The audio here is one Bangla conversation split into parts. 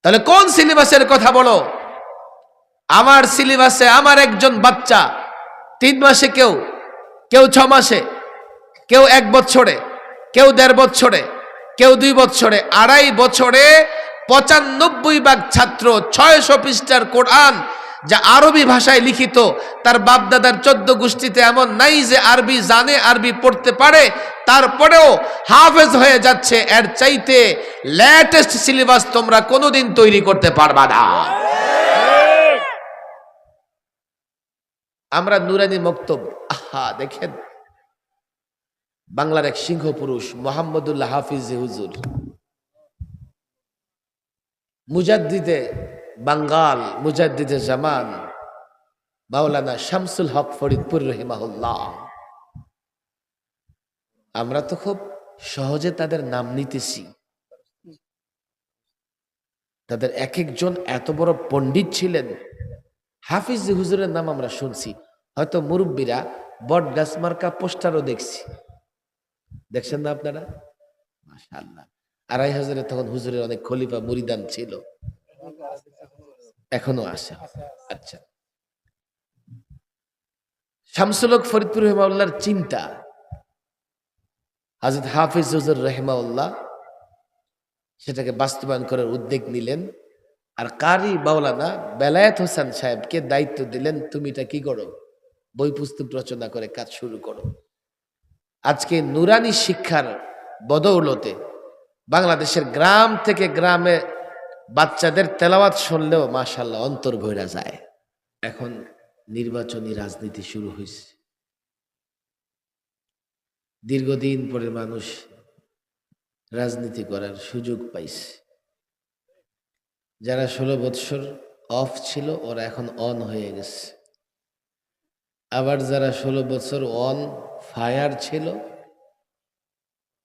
তাহলে কোন সিলেবাসের কথা বলো? আমার সিলেবাসে আমার একজন বাচ্চা 3 মাসে, কেউ 6 মাসে, কেউ 1 বছরে, কেউ 1.5 বছরে, কেউ 2 বছরে, 2.5 বছরে 95 ভাগ ছাত্র 600 পৃষ্ঠার কোরআন যা আরবি ভাষায় লিখিত, তার বাপদাদার 14 গোষ্ঠীতে এমন নাই যে আরবি জানে, আরবি পড়তে পারে, তারপরেও হাফেজ হয়ে যাচ্ছে। এর চাইতে লেটেস্ট সিলেবাস তোমরা কোনোদিন তৈরি করতে পারবা না। আমরা নুরানি মক্তব, আহা দেখেন, বাংলার এক সিংহ পুরুষ মোহাম্মদুল্লাহ হাফিজ হুজুর, মুজাদ্দিদে বাঙ্গাল, মুজাদ্দিদে জামান, মাওলানা শামসুল হক ফরিদপুর রহিমাহুল্লাহ। আমরা তো খুব সহজে তাদের নাম নিতেছি। তাদের এক একজন এত বড় পণ্ডিত ছিলেন। হাফিজ হুজুরের নাম আমরা শুনছি, হয়তো মুরব্বীরা বট গাছ মার্কা পোস্টারও দেখছি। দেখছেন না আপনারা? মাশাআল্লাহ। 2500 তখন হুজুরের অনেক খলিফা মুরিদান ছিল, এখনো আসে। আচ্ছা, শামসুল হক ফরিদপুর রহিমাউল্লাহর চিন্তা, হযরত হাফিজ হুজুর রহিমাউল্লাহ সেটাকে বাস্তবায়ন করার উদ্যোগ নিলেন। আর কারি মাওলানা বেলায়েত হোসেন সাহেবকে দায়িত্ব দিলেন, তুমি এটা কি করো, বই পুস্তক রচনা করে কাজ শুরু করো। আজকে নুরানি শিক্ষার বদৌলতে বাংলাদেশের গ্রাম থেকে গ্রামে বাচ্চাদের তেলাওয়াত শুনলেও মাশাআল্লাহ অন্তর ভরে যায়। এখন নির্বাচনী রাজনীতি শুরু হয়েছে। দীর্ঘদিন পরে মানুষ রাজনীতি করার সুযোগ পাইছে। যারা 16 বৎসর অফ ছিল ওরা এখন অন হয়ে গেছে, আবার যারা 16 বছর অন ফায়ার ছিল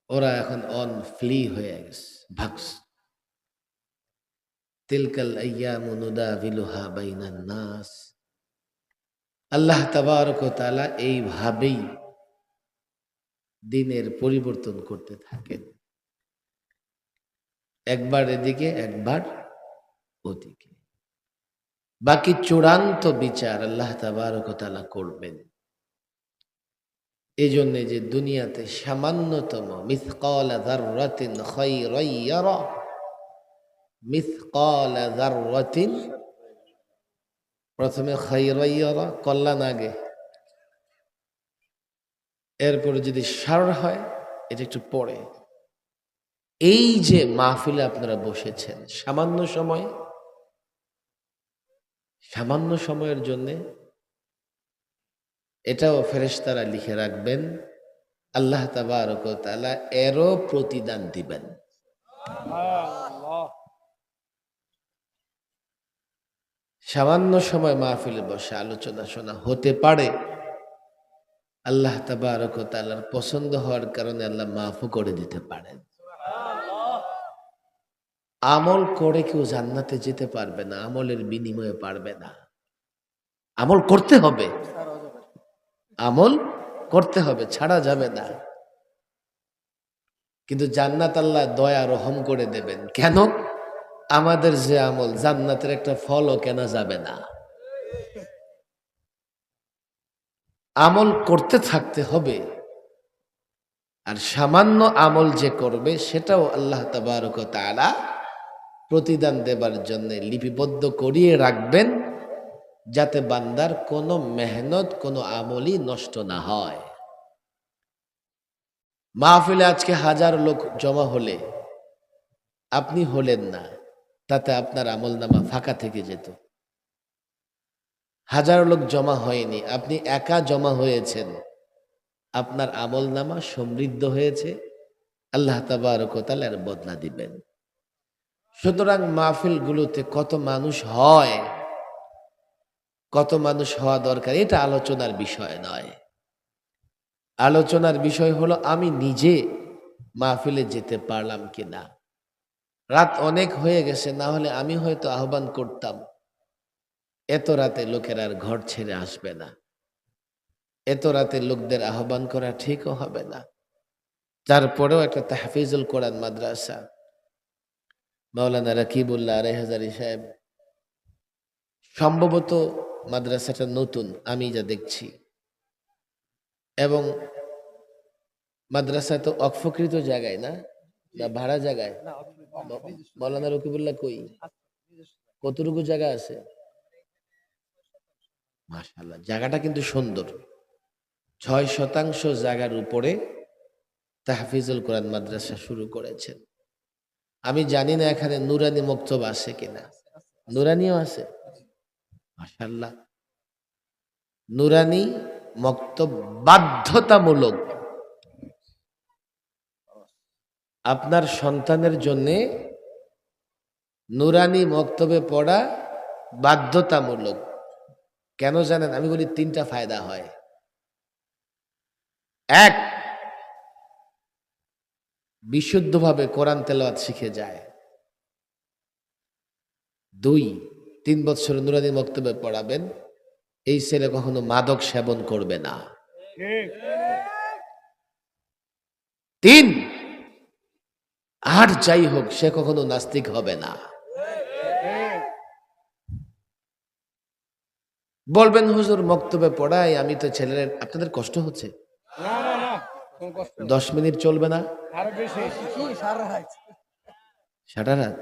ওরা এখন অন ফ্লি হয়ে গেছে, ভাগছে। তিলকাল আইয়ামু নুদাবিলুহা বাইনান নাস। আল্লাহ তাবারক ওয়া তাআলা এইভাবেই দিনের পরিবর্তন করতে থাকেন, একবার এদিকে একবার ওদিকে। বাকি চূড়ান্ত বিচার আল্লাহ তাবারক ওয়া তাআলা করবেন। এই জন্য যে দুনিয়াতে সামান্যতম মিসকাল যাররাতিন খায়রান ইয়ারা, মিসকাল যাররাতিন, প্রথমে খায়রান ইয়ারা কল্যাণ আগে, এরপরে যদি শার হয় এটা একটু পরে। এই যে মাহফিলে আপনারা বসেছেন সামান্য সময়ের জন্যে, এটাও ফেরেশতারা লিখে রাখবেন, আল্লাহ তাবারক ওয়া তাআলা এরও প্রতিদান দিবেন। সামান্য সময় মাহফিলে বসে আলোচনা শোনা হতে পারে আল্লাহ তাবারক ওয়া তাআলার পছন্দ হওয়ার কারণে আল্লাহ মাফও করে দিতে পারেন। আমল করে কেউ জান্নাতে যেতে পারবে না, আমলের বিনিময়ে পারবে না। আমল করতে হবে, আমল করতে হবে, ছাড়া যাবে না। কিন্তু জান্নাত আল্লাহ দয়া রহম করে দেবেন। কেন? আমাদের যে আমল, জান্নাতের একটা ফলও কেনা যাবে না। আমল করতে থাকতে হবে, আর সামান্য আমল যে করবে সেটাও আল্লাহ তাবারক ওয়া তাআলা প্রতিদান দেবার জন্য লিপিবদ্ধ করিয়ে রাখবেন, যাতে বান্দার কোনো মেহনত, কোনো আমলই নষ্ট না হয়। মাহফিলে আজকে 1000 লোক জমা হলে আপনি হলেন না, তাতে আপনার আমলনামা ফাঁকা থেকে যেত। 1000 লোক জমা হয়নি, আপনি একা জমা হয়েছেন, আপনার আমলনামা সমৃদ্ধ হয়েছে, আল্লাহ তাবারক ওয়া তাআলা এর বদলা দিবেন। সুতরাং মাহফিলগুলোতে কত মানুষ হয়, কত মানুষ হওয়া দরকার, এটা আলোচনার বিষয় নয়। আলোচনার বিষয় হলো আমি নিজে মাহফিলে যেতে পারলাম কিনা। রাত অনেক হয়ে গেছে, না হলে আমি হয়তো আহ্বান করতাম, এত রাতে লোকেরা আর ঘর ছেড়ে আসবে না, এত রাতে লোকদের আহ্বান করা ঠিকও হবে না। তারপরেও একটা তাহফিজুল কোরআন মাদ্রাসা, মাওলানা রাকিবুল্লাহ আরেহাজারি সাহেব, সম্ভবত মাদ্রাসাটা নতুন আমি যা দেখছি, এবং মাদ্রাসা তো অক্ষকৃত জায়গায় না, না ভাড়া জায়গায়? মাওলানা রকিবুল্লাহ কই, কতটুকু জায়গা আছে? মাশাআল্লাহ, জায়গাটা কিন্তু সুন্দর। 6% জায়গার উপরে তাহফিজুল কোরআন মাদ্রাসা শুরু করেছেন। আমি জানি না এখানে নুরানি মক্তব আছে কিনা। নুরানিও আছে? মাশাআল্লাহ। নুরানি মক্তব বাধ্যতামূলক। আপনার সন্তানের জন্যে নুরানি মক্তবে পড়া বাধ্যতামূলক। কেন জানেন? আমি বলি 3টা ফায়দা হয়। 1, বিশুদ্ধভাবে কোরআন তেলাওয়াত শিখে যায়। 2, 3 বছর নুরানি মক্তবে পড়াবেন, এই ছেলে কখনো মাদক সেবন করবে না। 3, আর যাই হোক সে কখনো নাস্তিক হবে না। বলবেন হুজুর মক্তবে পড়াই, আমি তো ছেলের, আপনাদের কষ্ট হচ্ছে? 10 মিনিট চলবে না? সারা রাত?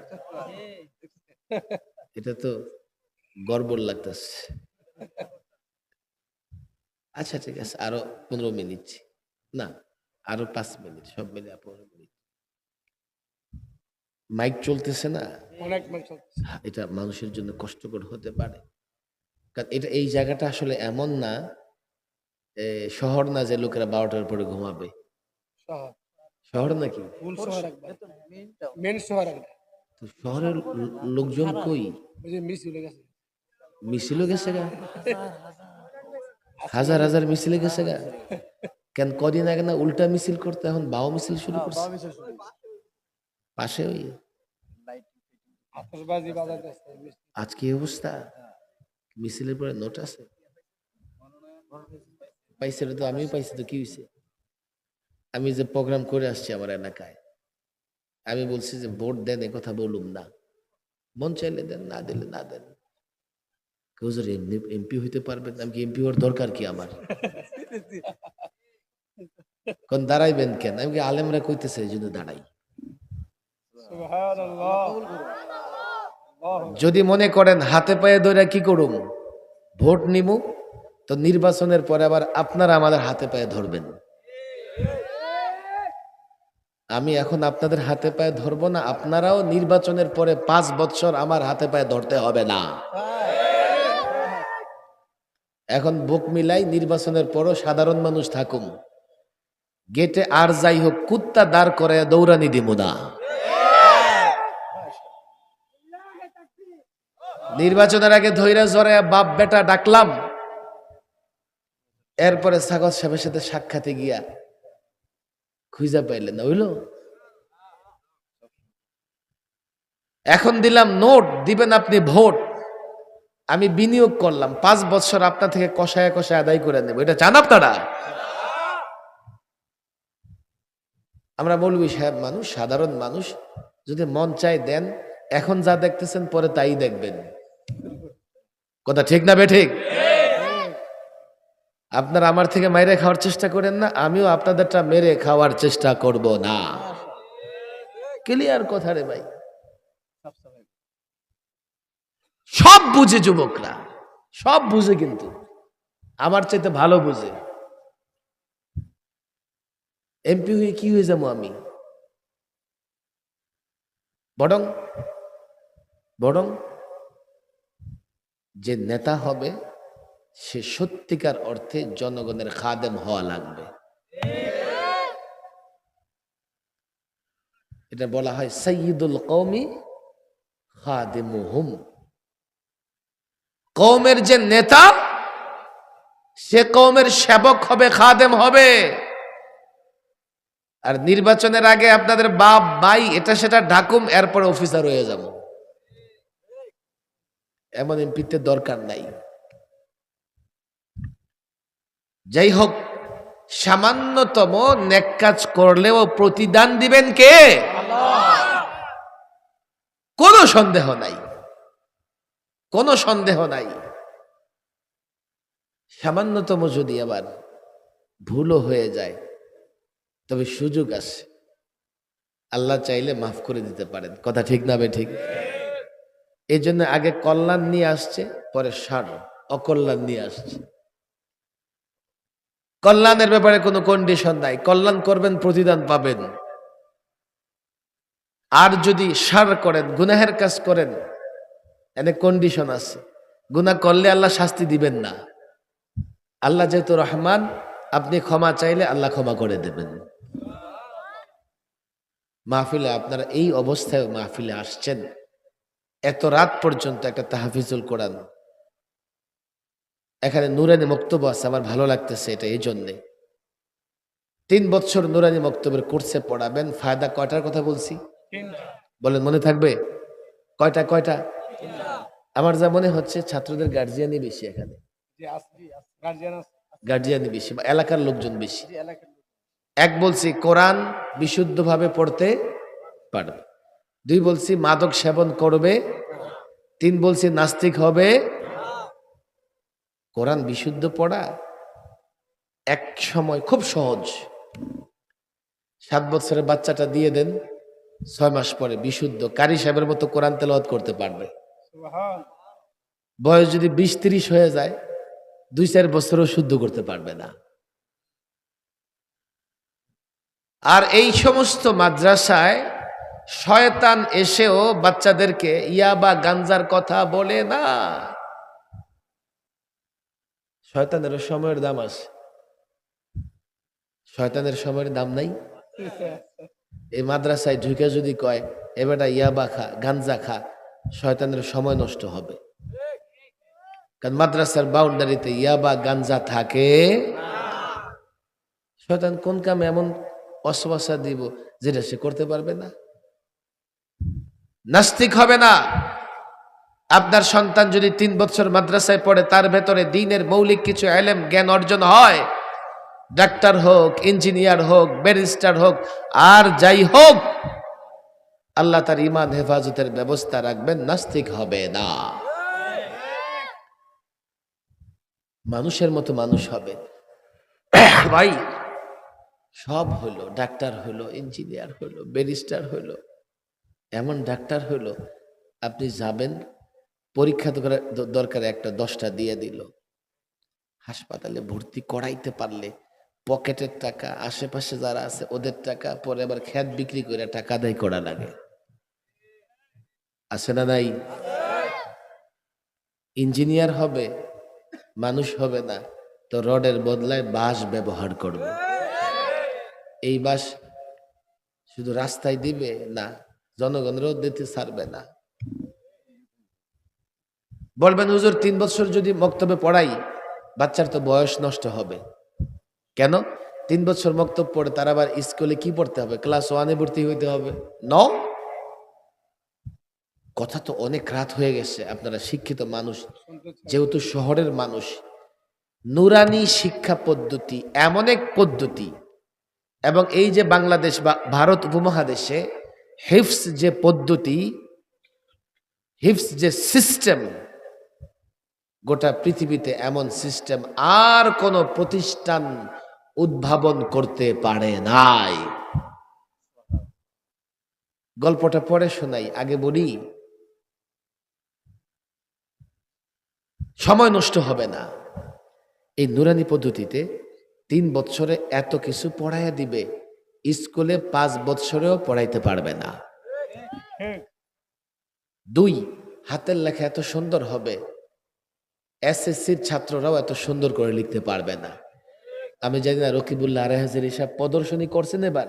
এটা তো গড়বড় লাগতেছে। আচ্ছা ঠিক আছে, আরো 15 মিনিট, না আরো 5 মিনিট, সব মিলে 15 মিনিট। মাইক চলতেছে না? এটা মানুষের জন্য কষ্টকর হতে পারে, কারণ এটা, এই জায়গাটা আসলে এমন না, শহর না যে লোকেরা 12টার পরে ঘুমাবে। শহর নাকি? তো শহরের লোকজন কই? মিছিলে গেছে গা, হাজার হাজার মিছিলে গেছে গা। কেন কদিন আগে না উল্টা মিছিল করতে, এখন বাও মিছিল শুরু করছে পাশে। ওই আজকে এই অবস্থা, মিছিলের পরে নোট আছে পাইছে? তো আমিও পাইছি, তো কি হয়েছে? আমি যে প্রোগ্রাম করে আসছি আমার এলাকায়, আমি বলছি যে ভোট দেন, এ কথা বলুম না, মন চাইলে দেন, না দিলে না দেন। হুজুর এমপি হইতে পারবেন? আমি কি এমপি হওয়ার দরকার কি আমার? কোন দাঁড়াইবেন কেন? আমি কি আলেমরা কইতেছে এই জন্য দাঁড়াই। যদি মনে করেন হাতে পায়ে ধরে কি করুম, ভোট নিমু, তো নির্বাচনের পরে আবার আপনারা আমাদের হাতে পায়ে ধরবেন। আমি এখন আপনাদের হাতে পায়ে ধরবো না, আপনারাও নির্বাচনের পরে 5 বছর আমার হাতে পায়ে ধরতে হবে না। এখন বুক মিলাই, নির্বাচনের পরও সাধারণ মানুষ থাকুম, গেটে আর যাই হোক কুত্তা দাঁড় করে দৌড়ানি দিব না। নির্বাচনের আগে ধৈর্য জরে বাপ বেটা ডাকলাম, এরপরে সাগর সাহেবের সাথে সাক্ষাতে গিয়া খুঁজা পাইলেন না, হইল? এখন দিলাম নোট, দিবেন আপনি ভোট, আমি বিনিয়োগ করলাম 5 বছর আপনার থেকে কষায় কষায় আদায় করে নেব, এটা চান আপনারা? আমরা মৌলভী সাহেব মানুষ, সাধারণ মানুষ, যদি মন চায় দেন, এখন যা দেখতেছেন পরে তাই দেখবেন। কথা ঠিক না বেঠিক? আপনারা আমার থেকে মেরে খাওয়ার চেষ্টা করেন না, আমিও আপনাদেরটা মেরে খাওয়ার চেষ্টা করব না। ক্লিয়ার কথা রে ভাই। সব বুঝে যুবকরা, সব বুঝে, কিন্তু আমার চাইতে ভালো বুঝে। এমপি হয়ে কি হয়ে যাবো আমি? বরং বরং যে নেতা হবে সে সত্যিকার অর্থে জনগণের খাদেম হওয়া লাগবে। এটা বলা হয় সাইয়্যিদুল কওমি খাদিমুহুম। কওমের যে নেতা, সে কওমের সেবক হবে, খাদেম হবে। আর নির্বাচনের আগে আপনাদের বাপ ভাই এটা সেটা ঢাকুম, এরপরে অফিসার হয়ে যাব, এমন এমপিতে দরকার নাই। যাই হোক, সামান্যতম নেক কাজ করলেও প্রতিদান দিবেন কে? আল্লাহ। কোনো সন্দেহ নাই, কোনো সন্দেহ নাই। সামান্যতম যদি আবার ভুলও হয়ে যায়, তবে সুযোগ আছে, আল্লাহ চাইলে মাফ করে দিতে পারেন। কথা ঠিক না বে ঠিক? এই জন্য আগে কল্যাণ নিয়ে আসছে, পরে সার অকল্যাণ নিয়ে আসছে। কল্যাণের ব্যাপারে কোনো কন্ডিশন নাই, কল্যাণ করবেন প্রতিদান পাবেন। আর যদি সার করেন, গুনাহের কাজ করেন, এনে কন্ডিশন আছে, গুনাহ করলে আল্লাহ শাস্তি দিবেন না। আল্লাহ যেহেতু রহমান, আপনি ক্ষমা চাইলে আল্লাহ ক্ষমা করে দেবেন। মাহফিলে আপনারা এই অবস্থায় মাহফিলে আসছেন, এত রাত পর্যন্ত একটা তাহফিজুল কোরআন, এখানে নুরানি বক্তব্য আছে, আমার ভালো লাগতেছে এটা এই জন্যে। 3 বছর নুরানি বক্তব্যের কোর্সে পড়াবেন, ফায়দা কয়টার কথা বলছি বলেন, মনে থাকবে? কয়টা কয়টা? আমার যা মনে হচ্ছে ছাত্রদের গার্জিয়ানই বেশি, এখানে গার্জিয়ানই বেশি, বা এলাকার লোকজন বেশি। এক বলছি কোরআন বিশুদ্ধভাবে পড়তে পারবে, 2 বলছি মাদক সেবন করবে, 3 বলছি নাস্তিক হবে। কোরআন বিশুদ্ধ পড়া এক সময় খুব সহজ। 7 বছরের বাচ্চাটা দিয়ে দেন, 6 মাস পরে বিশুদ্ধ কারি সাহেবের মতো কোরআন তেলাওয়াত করতে পারবে। বয়স যদি 20-30 হয়ে যায়, 2-4 বছরও শুদ্ধ করতে পারবে না। আর এই সমস্ত মাদ্রাসায় শয়তান এসেও বাচ্চাদেরকে ইয়াবা গাঞ্জার কথা বলে না। শয়তানেরও সময়ের দাম আছে, শয়তানের সময়ের দাম নাই। এই মাদ্রাসায় ঢুকে যদি কয় এবারটা ইয়াবা খা, গাঞ্জা খা, শয়তানের সময় নষ্ট হবে। কারণ মাদ্রাসার বাউন্ডারিতে ইয়াবা গাঞ্জা থাকে। শয়তান কোন কামে এমন অশ্বাসা দিব যেটা সে করতে পারবে না? নাস্তিক হবে না। আপনার সন্তান যদি 3 বছর মাদ্রাসায় পড়ে, তার ভেতরে দ্বীনের মৌলিক কিছু ইলম জ্ঞান অর্জন হয়, ডাক্তার হোক, ইঞ্জিনিয়ার হোক, ব্যারিস্টার হোক, আর যাই হোক, আল্লাহ তার ঈমান হেফাজতের ব্যবস্থা রাখবেন, নাস্তিক হবে না। মানুষের মতো মানুষ হবে। ভাই সব হলো, ডাক্তার হলো, ইঞ্জিনিয়ার হলো, ব্যারিস্টার হলো, এমন ডাক্তার হলো, আপনি যাবেন পরীক্ষা দরকার, একটা 10টা দিয়ে দিল, হাসপাতালে ভর্তি করাইতে পারলে পকেটের টাকা, আশেপাশে যারা আছে ওদের টাকা, পরে আবার খেত বিক্রি করে টাকা আদায় করা লাগে, আছে না নাই? ইঞ্জিনিয়ার হবে, মানুষ হবে না, তো রডের বদলায় বাঁশ ব্যবহার করবে। এই বাঁশ শুধু রাস্তায় দিবে না, জনগণেরও দিতে ছাড়বে না। বলবেন হুজুর 3 বছর যদি মক্তবে পড়াই, বাচ্চার তো বয়স নষ্ট হবে। কেন? 3 বছর মক্তব পড়ে তার আবার স্কুলে কি পড়তে হবে? ক্লাস 1-এ ভর্তি হইতে হবে? ন, কথা তো অনেক রাত হয়ে গেছে, আপনারা শিক্ষিত মানুষ, যেহেতু শহরের মানুষ। নুরানি শিক্ষা পদ্ধতি এমন এক পদ্ধতি, এবং এই যে বাংলাদেশ বা ভারত উপমহাদেশে হিফজ যে পদ্ধতি, হিফজ যে সিস্টেম, গোটা পৃথিবীতে এমন সিস্টেম আর কোন প্রতিষ্ঠান উদ্ভাবন করতে পারে নাই। গল্পটা পরে শোনাই, আগে বলি, সময় নষ্ট হবে না। এই নুরানি পদ্ধতিতে 3 বছরে এত কিছু পড়াইয়া দিবে, স্কুলে 5 বছরেও পড়াইতে পারবে না। 2, হাতের লেখা এত সুন্দর হবে, এসএসসির ছাত্ররাও এত সুন্দর করে লিখতে পারবে না। আমি জানি না রকিবুল্লাহ আরেহাজের হিসাব প্রদর্শনী করছেন, এবার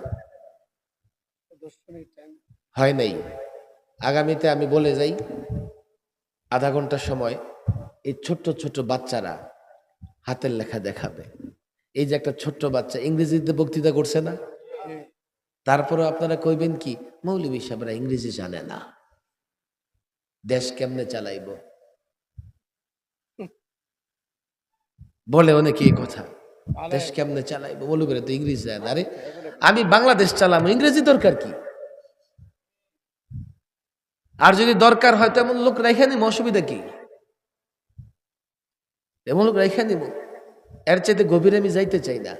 হয় নাই। আগামীতে আমি বলে যাই, আধা ঘন্টা সময় এই ছোট্ট ছোট্ট বাচ্চারা হাতের লেখা দেখাবে। এই যে একটা ছোট্ট বাচ্চা ইংরেজিতে বক্তৃতা করছে না, তারপরে আপনারা কইবেন কি, মৌলভী সাহেবরা ইংরেজি জানে না, দেশ কেমনে চালাইব, বলে অনেকে এই কথা, দেশ কেমনে চালাইব, মৌলভীরা তো ইংরেজি জানে না। আরে আমি বাংলাদেশ চালাবো, ইংরেজি দরকার কি? আর যদি দরকার হয় তো এমন লোক রেখে নিব, অসুবিধা কি? এমন লোক রেখে নিব, এর চাইতে গভীরে আমি যাইতে চাই না।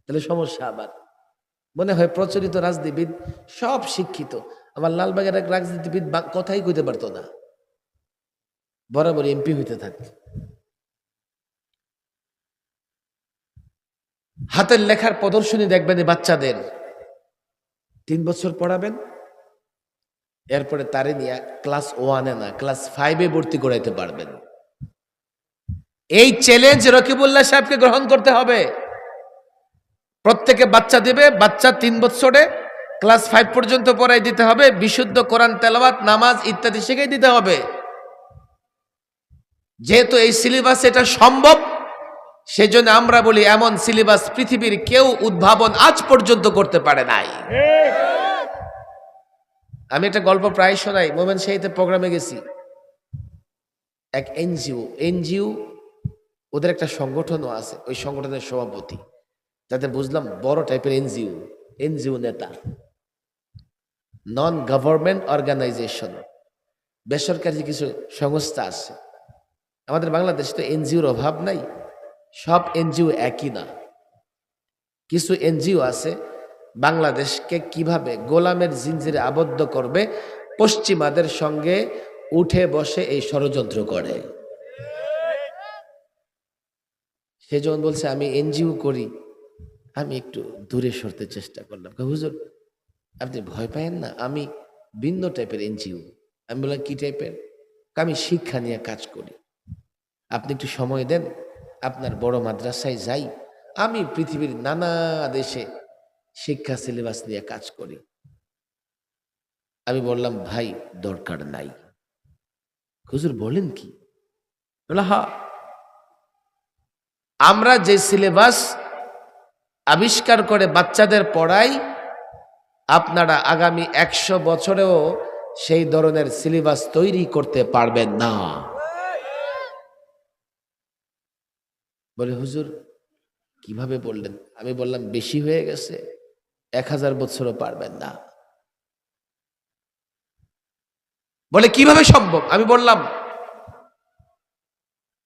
তাহলে সমস্যা আবার। মনে হয় প্রচলিত রাজনীতিবিদ সব শিক্ষিত। আমার লালবাগের এক রাজনীতিবিদ কথাই কইতে পারতো না, বরাবর এমপি হইতে থাকতো। হাতের লেখার প্রদর্শনী দেখবেন এই বাচ্চাদের, 3 বছর পড়াবেন, এরপরে তারে নিয়ে ক্লাস 1-এ না ক্লাস 5-এ ভর্তি করাইতে পারবেন। এই চ্যালেঞ্জ রকিবুল্লাহ সাহেবকে গ্রহণ করতে হবে। প্রত্যেকে বাচ্চা দিবে, বাচ্চা 3 বছরে ক্লাস 5 পর্যন্ত পড়াই দিতে হবে, বিশুদ্ধ কোরআন তেলাওয়াত, নামাজ ইত্যাদি শিখিয়ে দিতে হবে। যেহেতু এই সিলেবাস এটা সম্ভব, সেজন্য আমরা বলি এমন সিলেবাস পৃথিবীর কেউ উদ্ভাবন আজ পর্যন্ত করতে পারে নাই। আমি একটা গল্প প্রায় শোনাই, মোমেন শাহীতে প্রোগ্রামে গেছি, এক এনজিও ওদের একটা সংগঠনও আছে, ওই সংগঠনের সভাপতি, যাতে বুঝলাম বড় টাইপের এনজিও নেতা, নন গভর্নমেন্ট অর্গানাইজেশন, বেসরকারি কিছু সংস্থা আছে। আমাদের বাংলাদেশে তো এনজিওর অভাব নাই, সব এনজিও একই না। কিছু এনজিও আছে বাংলাদেশকে কিভাবে গোলামের জিনজিরে আবদ্ধ করবে, পশ্চিমাদের সঙ্গে উঠে বসে এই ষড়যন্ত্র করে। সেজন বলছে আমি এনজিও করি, আমি একটু দূরে সরতে চেষ্টা করলাম। হুজুর আপনি ভয় পায়েন না, আমি ভিন্ন টাইপের এনজিও। আমি বললাম কি টাইপের? আমি শিক্ষা নিয়ে কাজ করি, আপনি একটু সময় দেন, আপনার বড় মাদ্রাসায় যাই, আমি পৃথিবীর নানা দেশে শিক্ষা সিলেবাস নিয়ে কাজ করি। আমি বললাম ভাই দরকার নাই। হুজুর বলেন কি? বললাম হ্যাঁ, আমরা যে সিলেবাস আবিষ্কার করে বাচ্চাদের পড়াই, আপনারা আগামী 100 বছরেও সেই ধরনের সিলেবাস তৈরি করতে পারবেন না। বলে হুজুর কিভাবে বললেন? আমি বললাম বেশি হয়ে গেছে, 1000 বছরও পারবেন না। বলে কিভাবে সম্ভব? আমি বললাম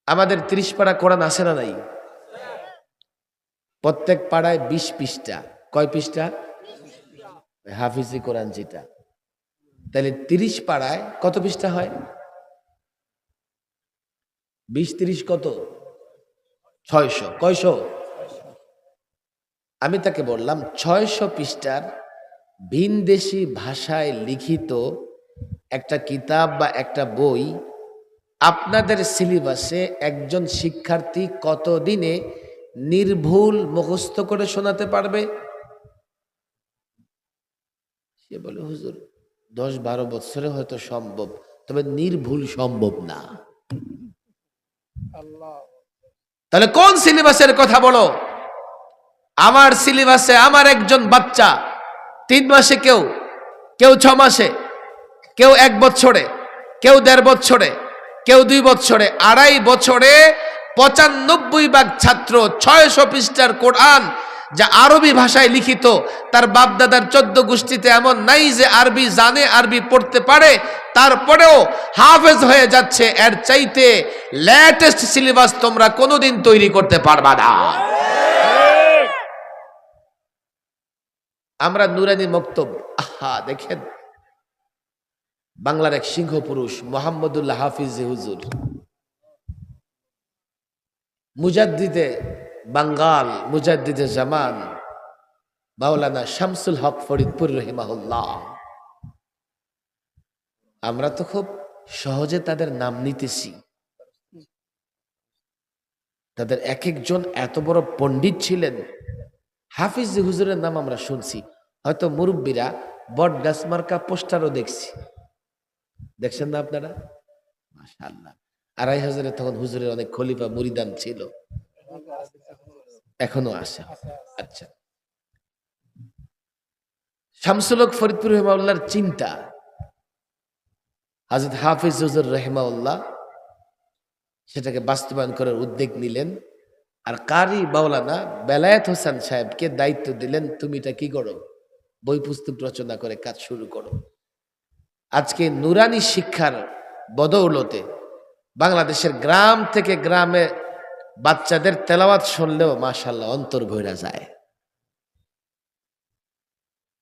আমাদের 30 পারা কোরআন আছে না নাই? প্রত্যেক পাড়ায় 20 পৃষ্ঠা। কয় পৃষ্ঠা? হাফিজি কোরআন যেটা, তাহলে 30 পাড়ায় কত পৃষ্ঠা হয়? 20-30 কত? 600। কয়শো? আমি তাকে বললাম 600 পৃষ্ঠার ভিনদেশি ভাষায় লিখিত একটা কিতাব বা একটা বই আপনাদের সিলেবাসে একজন শিক্ষার্থী কতদিনে নির্ভুল মুখস্থ করে শোনাতে পারবে? সে বলে হুজুর 10-12 বছরে হয়তো সম্ভব, তবে নির্ভুল সম্ভব না। তাহলে কোন সিলেবাসের কথা বলো? আমার সিলেবাসে আমার একজন বাচ্চা 3 মাসে, কেউ 6 মাসে, কেউ 1 বছরে, কেউ 1.5 বছরে, কেউ 2 বছরে, 2.5 বছরে 95 ভাগ ছাত্র 600 পৃষ্ঠার কোরআন যা আরবি ভাষায় লিখিত, তার বাপদাদার 14 গোষ্ঠীতে এমন নাই যে আরবি জানে, আরবি পড়তে পারে, তারপরেও হাফেজ হয়ে যাচ্ছে। এর চাইতে লেটেস্ট সিলেবাস তোমরা কোনোদিন তৈরি করতে পারবা না। আমরা নুরানি মক্তব, আহা দেখেন বাংলার এক সিংহ পুরুষ মোহাম্মদুল্লাহ হাফিজ হুজুর, মুজাদ্দিদে বাঙ্গাল, মুজাদ্দিদে জামান, মাওলানা শামসুল হক ফরিদপুর রহিমাহুল্লাহ। আমরা তো খুব সহজে তাদের নাম নিতেছি, তাদের এক একজন এত বড় পণ্ডিত ছিলেন। হাফিজ হুজুরের নাম আমরা শুনছি, হয়তো মুরব্বীরা বট গাছ মার্কা পোস্টারও দেখছি, দেখছেন না আপনারা? মাশাআল্লাহ। 2500 তখন হুজুরের অনেক খলিফা মুরিদান ছিল, এখনো আসে। আচ্ছা, শামসুল হক ফরিদপুর রহিমাউল্লাহর চিন্তা, হযরত হাফিজ হুজুর রহিমাউল্লাহ সেটাকে বাস্তবায়ন করার উদ্যোগ নিলেন। আর কারি মাওলানা বেলায়েত হোসেন সাহেবকে দায়িত্ব দিলেন, তুমি এটা কি করো, বই পুস্তক রচনা করে কাজ শুরু করো। আজকে নুরানি শিক্ষার বদৌলতে বাংলাদেশের গ্রাম থেকে গ্রামে বাচ্চাদের তেলাওয়াত শুনলেও মাশাআল্লাহ অন্তর ভইরা যায়।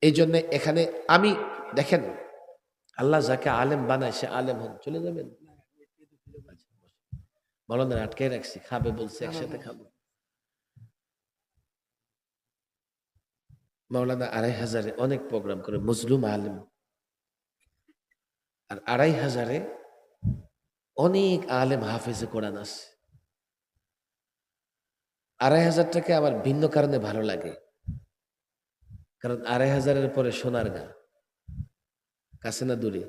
এই জন্য এখানে আমি দেখেন, আল্লাহ যাকে আলেম বানায় সে আলেম হন। চলে যাবেন, মৌলানা আটকে রাখছি, খাবে বলছে, একসাথে খাবো। মাওলানা ২৫০০-এ অনেক প্রোগ্রাম করে, মজলুম আলেম। আর ২৫০০-এ অনেক আলেম হাফেজে কোরআন আছে। ২৫০০টাকে আমার ভিন্ন কারণে ভালো লাগে, কারণ ২৫০০-এর পরে সোনারগাঁ, কাছে না দূরে?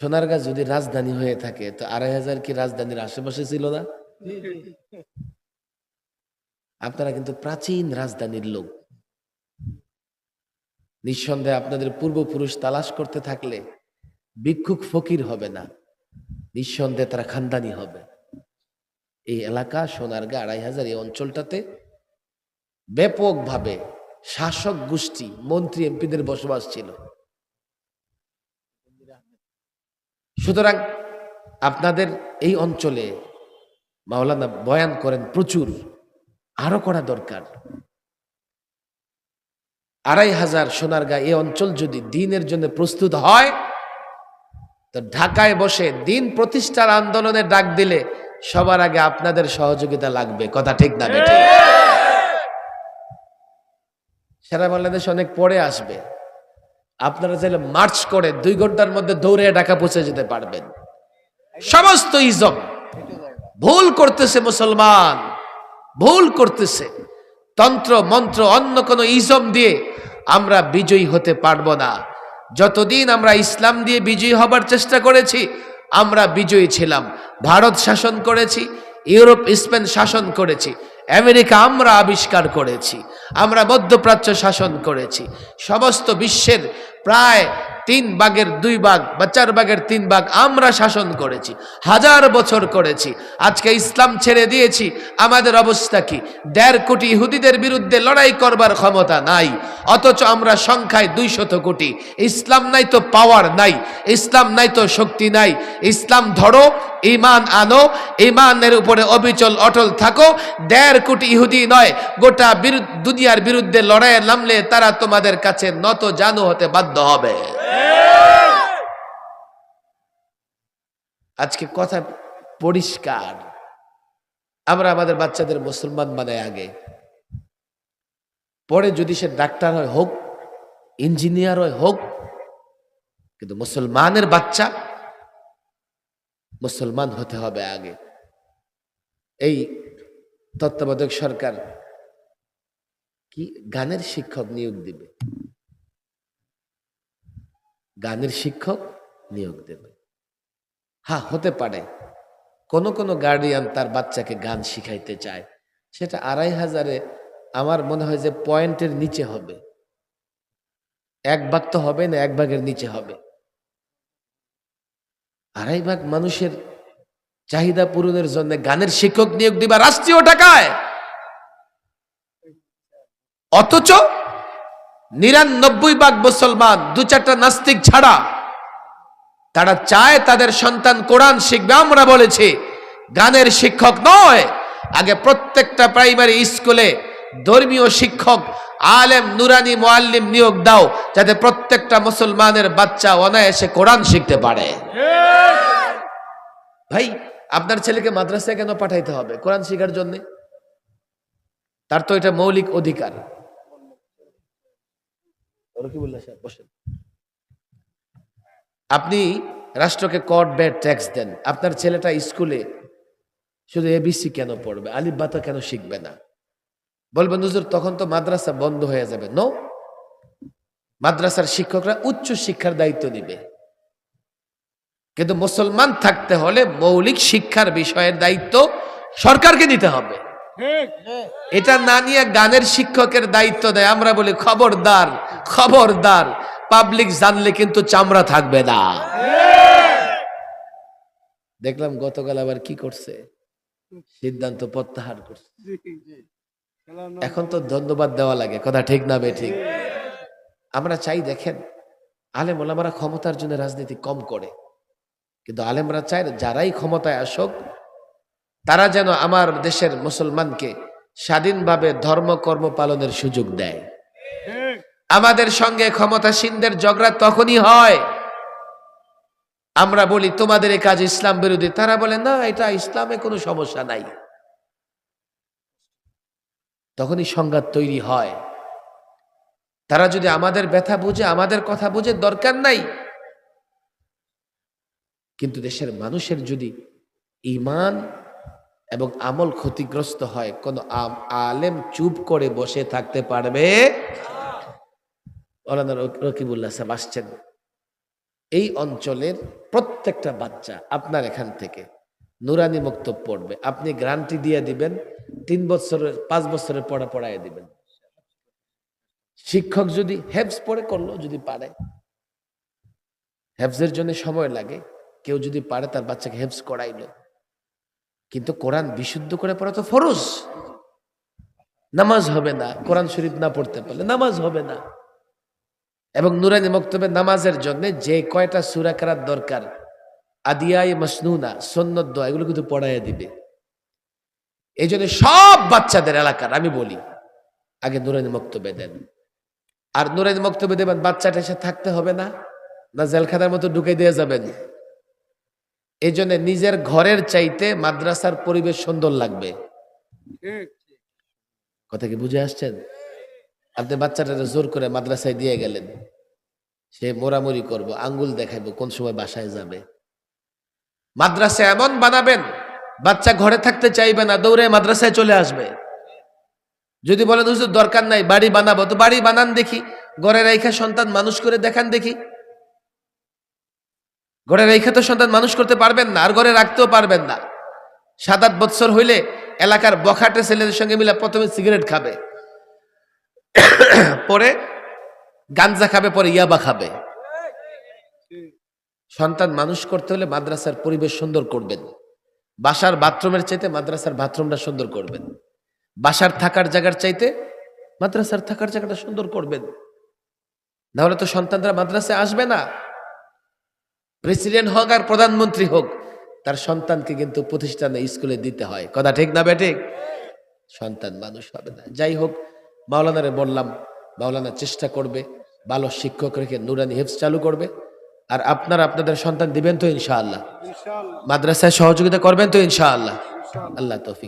সোনারগাঁ যদি রাজধানী হয়ে থাকে তো ২৫০০ কি রাজধানীর আশেপাশে ছিল না? আপনারা কিন্তু প্রাচীন রাজধানীর লোক। নিঃসন্দেহে আপনাদের পূর্বপুরুষ তালাশ করতে থাকলে ভিক্ষুক ফকির হবে না, নিঃসন্দেহে তারা খানদানি হবে। এই এলাকা সোনারগাঁ ২৫০০, এই অঞ্চলটাতে ব্যাপকভাবে শাসক গোষ্ঠী, মন্ত্রী এমপিদের বসবাস ছিল। সুতরাং আপনাদের এই অঞ্চলে মাওলানা বয়ান করেন প্রচুর, আরো করা দরকার। ২৫০০ সোনারগাঁ এই অঞ্চল যদি দিনের জন্য প্রস্তুত হয় তো ঢাকায় বসে দিন প্রতিষ্ঠার আন্দোলনে ডাক দিলে সবার আগে আপনাদের সহযোগিতা লাগবে। কথা ঠিক না বেঠিক? সারা বাংলাদেশ অনেক পরে আসবে, আপনারা চাইলে মার্চ করে 2 ঘন্টার মধ্যে দৌড়ে ঢাকা পৌঁছে যেতে পারবেন। সমস্ত ইজম ভুল করতেছে, মুসলমান ভুল করতেছে। তন্ত্র মন্ত্র অন্য কোন ইজম দিয়ে আমরা বিজয়ী হতে পারবো না। যতদিন আমরা ইসলাম দিয়ে বিজয়ী হবার চেষ্টা করেছি আমরা বিজয়ী ছিলাম। ভারত শাসন করেছি, ইউরোপ স্পেন শাসন করেছি, আমেরিকা আমরা আবিষ্কার করেছি, আমরা মধ্যপ্রাচ্য শাসন করেছি, সমস্ত বিশ্বের প্রায় 3 ভাগের 2 ভাগ বা 4 ভাগের 3 ভাগ আমরা শাসন করেছি, 1000 বছর করেছি। আজকে ইসলাম ছেড়ে দিয়েছি, আমাদের অবস্থা কি? 1.5 কোটি ইহুদিদের বিরুদ্ধে লড়াই করবার ক্ষমতা নাই, অথচ আমরা সংখ্যায় 200 কোটি। ইসলাম নাই তো পাওয়ার নাই, ইসলাম নাই তো শক্তি নাই। ইসলাম ধরো, ঈমান আনো, ঈমানের উপরে অবিচল অটল থাকো। 1.5 কোটি ইহুদি নয়, গোটা দুনিয়ার বিরুদ্ধে লড়াইয়ে নামলে তারা তোমাদের কাছে নত জানু হতে বাধ্য হবে। আজকে কথা পরিষ্কার, আমরা আমাদের বাচ্চাদের মুসলমান বানাই আগে, পরে যদি সে ডাক্তার হয় হোক, ইঞ্জিনিয়ার হয় হোক, কিন্তু মুসলমানের বাচ্চা মুসলমান হতে হবে আগে। এই তত্ত্বাবধায়ক সরকার কি গানের শিক্ষক নিয়োগ দিবে, গানের শিক্ষক নিয়োগ দেবে। হ্যাঁ, হতে পারে কোন কোন গার্ডিয়ান তার বাচ্চাকে গান শিখাইতে চায়, সেটা ২৫০০-এ আমার মনে হয় যে পয়েন্টের নিচে হবে। 1 ভাগ তো হবে না, 1 ভাগের নিচে হবে। 2.5 ভাগ মানুষের চাহিদা পূরণের জন্য গানের শিক্ষক নিয়োগ দিবা রাষ্ট্রীয় টাকায়, অথচ 99 ভাগ মুসলমান, 2-4টা নাস্তিক ছাড়া তারা চায় তাদের সন্তান কোরআন শিখবে। আমরা বলেছি গানের শিক্ষক নয়, আগে প্রত্যেকটা প্রাইমারি স্কুলে ধর্মীয় শিক্ষক, আলেম, নুরানি মুআল্লিম নিয়োগ দাও, যাতে প্রত্যেকটা মুসলমানের বাচ্চা অনায়াসে কোরআন শিখতে পারে। ভাই, আপনার ছেলেকে মাদ্রাসায় কেন পাঠাইতে হবে কোরআন শেখার জন্য? তার তো এটা মৌলিক অধিকার। আপনি রাষ্ট্রকে কর ব্যয় ট্যাক্স দেন, আপনার ছেলেটা স্কুলে শুধু এবিসি কেন পড়বে, আলিফ বাতা কেন শিখবে না? বলবেন হুজুর তখন তো মাদ্রাসা বন্ধ হয়ে যাবে। নো, মাদ্রাসার শিক্ষকরা উচ্চ শিক্ষার দায়িত্ব নিবে, কিন্তু মুসলমান থাকতে হলে মৌলিক শিক্ষার বিষয়ের দায়িত্ব সরকারকে নিতে হবে। এটা না নিয়ে গানের শিক্ষকের দায়িত্ব দেয়, আমরা বলি খবরদার খবরদার, পাবলিক জানলে কিন্তু চামড়া থাকবে না। দেখলাম গতকাল আবার কি করছে, সিদ্ধান্ত প্রত্যাহার করছে। এখন তো ধন্যবাদ দেওয়া লাগে, কথা ঠিক না বেঠিক? আমরা চাই দেখেন আলেম ওলামারা ক্ষমতার জন্য রাজনীতি কম করে, কিন্তু আলেমরা চায় যারাই ক্ষমতায় আসুক তারা যেন আমার দেশের মুসলমানকে স্বাধীনভাবে ধর্ম কর্ম পালনের সুযোগ দেয়। আমাদের সঙ্গে ক্ষমতাসীনদের ঝগড়া তখনই হয় আমরা বলি তোমাদের এই কাজ ইসলাম বিরোধী, তারা বলে না এটা ইসলামে কোনো সমস্যা নাই, তখনই সংঘাত তৈরি হয়। তারা যদি আমাদের ব্যথা বুঝে, আমাদের কথা বুঝে, দরকার নাই। কিন্তু দেশের মানুষের যদি ঈমান এবং আমল ক্ষতিগ্রস্ত হয়, কোন আলেম চুপ করে বসে থাকতে পারবে? মাওলানা রকিবুল্লাহ সাহেব আসছেন, এই অঞ্চলের প্রত্যেকটা বাচ্চা আপনার এখান থেকে নুরানি মক্তব পড়বে, আপনি গ্যারান্টি দিয়ে দিবেন 3 বছরের 5 বছরের পড়া পড়ায় দিবেন। শিক্ষক যদি হেফজ পড়ে করলো, যদি পারে, হেফজের জন্য সময় লাগে, কেউ যদি পারে তার বাচ্চাকে হেফজ করাইলো, কিন্তু কোরআন বিশুদ্ধ করে পড়া তো ফরজ। নামাজ হবে না কোরআন শরীফ না পড়তে পারলে, নামাজ হবে না। এবং নুরানি মক্তবে নামাজের জন্য যে কয়টা সূরা কেরাত দরকার, আদিয়ায়ে মাসনুনা, সুন্নত দোয়া, এগুলো কিন্তু পড়াইয়া দিবে। এই জন্য সব বাচ্চাদের এলাকার আমি বলি আগে নুরানি মক্তবে দেন। আর নুরানি মক্তবে দেবেন, বাচ্চাটা এসে থাকতে হবে না, না জেলখানার মতো ঢুকে দিয়ে যাবেন। এই জন্য নিজের ঘরের চাইতে মাদ্রাসার পরিবেশ সুন্দর লাগবে। কথা কি বুঝে আসছেন? আপনি বাচ্চাটা জোর করে মাদ্রাসায় দিয়ে গেলেন, সে মোরামুরি করবো, আঙ্গুল দেখাইবো, কোন সময় বাসায় যাবে। মাদ্রাসা এমন বানাবেন বাচ্চা ঘরে থাকতে চাইবে না, দৌড়ে মাদ্রাসায় চলে আসবে। যদি বলেন হুজুর দরকার নাই বাড়ি বানাবো, তো বাড়ি বানান দেখি, ঘরে রেখা সন্তান মানুষ করে দেখান দেখি। ঘরে রেখা তো সন্তান মানুষ করতে পারবেন না, আর ঘরে রাখতেও পারবেন না। 7-8 বছর হইলে এলাকার বখাটে ছেলেদের সঙ্গে মিলে প্রথমে সিগারেট খাবে, পরে গাঞ্জা খাবে, পরে ইয়াবা খাবে। সন্তান মানুষ করতে হলে মাদ্রাসার পরিবেশ সুন্দর করবেন। বাসার বাথরুমের চাইতে মাদ্রাসার বাথরুমটা সুন্দর করবেন। বাসার থাকার জায়গার চাইতে মাদ্রাসার থাকার জায়গাটা সুন্দর করবেন। নাহলে তো সন্তানরা মাদ্রাসায় আসবে না। প্রেসিডেন্ট হোক আর প্রধানমন্ত্রী হোক, তার সন্তানকে কিন্তু প্রতিষ্ঠানে স্কুলে দিতে হয়। কথা ঠিক না বেঠিক? সন্তান মানুষ হবে না। যাই হোক, মাওলানারে বললাম, মাওলানা চেষ্টা করবে, ভালো শিক্ষক রেখে নুরানি হিফজ চালু করবে। আর আপনারা আপনাদের সন্তান দিবেন তো ইনশাআল্লাহ? মাদ্রাসায় সহযোগিতা করবেন তো ইনশাআল্লাহ? আল্লাহ তৌফিক।